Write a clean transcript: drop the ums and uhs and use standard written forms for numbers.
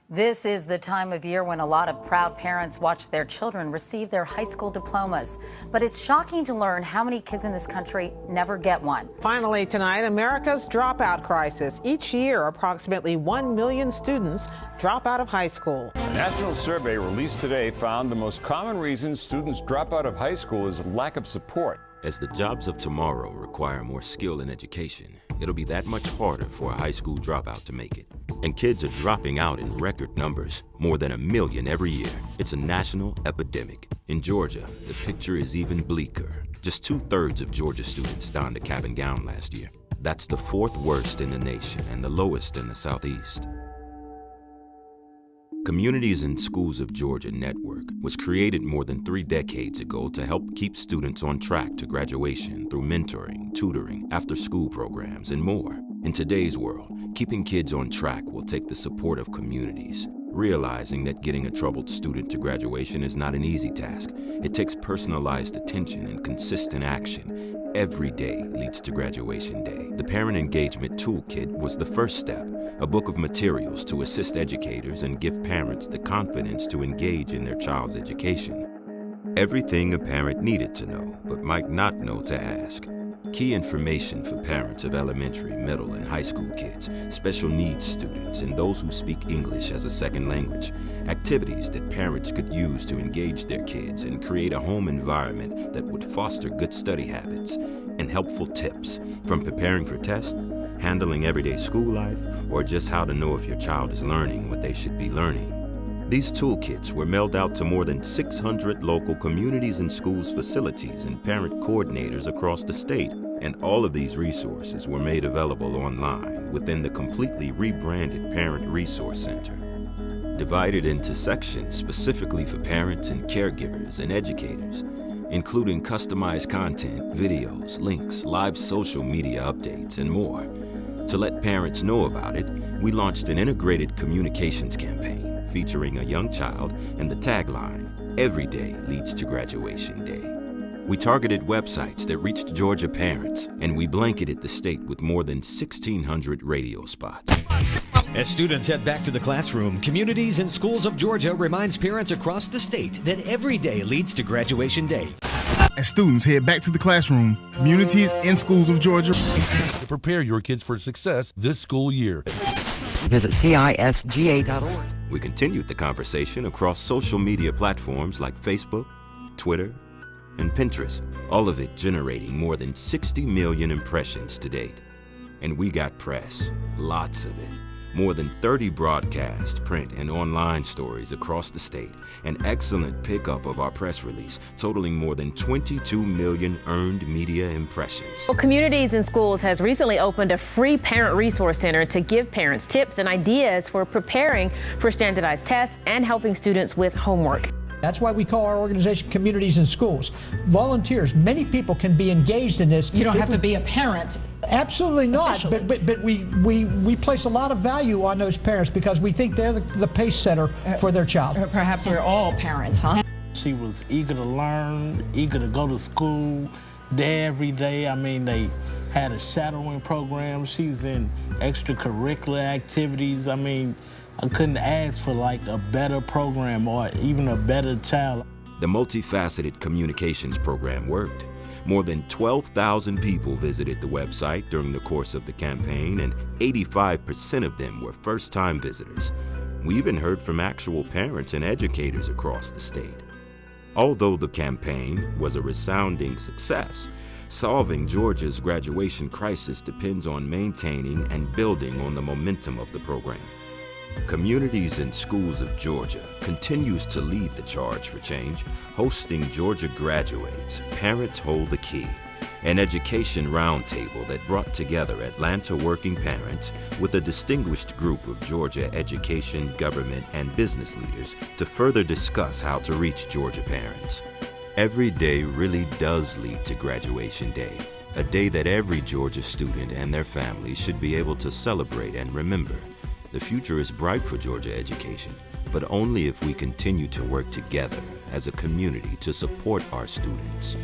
This is the time of year when a lot of proud parents watch their children receive their high school diplomas. But it's shocking to learn how many kids in this country never get one. Finally tonight, America's dropout crisis. Each year, approximately 1 million students drop out of high school. A national survey released today found the most common reason students drop out of high school is lack of support. As the jobs of tomorrow require more skill and education, it'll be that much harder for a high school dropout to make it. And kids are dropping out in record numbers, more than 1 million every year. It's a national epidemic. In Georgia, the picture is even bleaker. Just 2/3 of Georgia students donned a cap and gown last year. That's the 4th worst in the nation and the lowest in the Southeast. Communities in Schools of Georgia Network was created more than 3 decades ago to help keep students on track to graduation through mentoring, tutoring, after-school programs, and more. In today's world, keeping kids on track will take the support of communities. Realizing that getting a troubled student to graduation is not an easy task, it takes personalized attention and consistent action. Every day leads to graduation day. The Parent Engagement Toolkit was the first step, a book of materials to assist educators and give parents the confidence to engage in their child's education. Everything a parent needed to know, but might not know to ask. Key information for parents of elementary, middle, and high school kids, special needs students, and those who speak English as a second language. Activities that parents could use to engage their kids and create a home environment that would foster good study habits. And helpful tips, from preparing for tests, handling everyday school life, or just how to know if your child is learning what they should be learning. These toolkits were mailed out to more than 600 local communities and schools facilities and parent coordinators across the state. And all of these resources were made available online within the completely rebranded Parent Resource Center. Divided into sections specifically for parents and caregivers and educators, including customized content, videos, links, live social media updates, and more. To let parents know about it, we launched an integrated communications campaign featuring a young child and the tagline, "Every day leads to graduation day." We targeted websites that reached Georgia parents, and we blanketed the state with more than 1,600 radio spots. As students head back to the classroom, Communities in Schools of Georgia reminds parents across the state that every day leads to graduation day. As students head back to the classroom, Communities in Schools of Georgia to prepare your kids for success this school year. Visit CISGA.org. We continued the conversation across social media platforms like Facebook, Twitter, and Pinterest, all of it generating more than 60 million impressions to date. And we got press, lots of it. More than 30 broadcast, print, and online stories across the state, an excellent pickup of our press release, totaling more than 22 million earned media impressions. Well, Communities in Schools has recently opened a free parent resource center to give parents tips and ideas for preparing for standardized tests and helping students with homework. That's why we call our organization Communities in Schools. Volunteers, many people can be engaged in this. You don't have to be a parent. Absolutely not, but we place a lot of value on those parents because we think they're the pace setter for their child. Perhaps we're all parents, huh? She was eager to learn, eager to go to school there every day. I mean, they had a shadowing program. She's in extracurricular activities. I mean, I couldn't ask for like a better program or even a better child. The multi-faceted communications program worked. More than 12,000 people visited the website during the course of the campaign, and 85% of them were first-time visitors. We even heard from actual parents and educators across the state. Although the campaign was a resounding success, solving Georgia's graduation crisis depends on maintaining and building on the momentum of the program. Communities in Schools of Georgia continues to lead the charge for change, hosting Georgia Graduates, Parents Hold the Key, an education roundtable that brought together Atlanta working parents with a distinguished group of Georgia education, government, and business leaders to further discuss how to reach Georgia parents. Every day really does lead to graduation day, a day that every Georgia student and their families should be able to celebrate and remember. The future is bright for Georgia education, but only if we continue to work together as a community to support our students.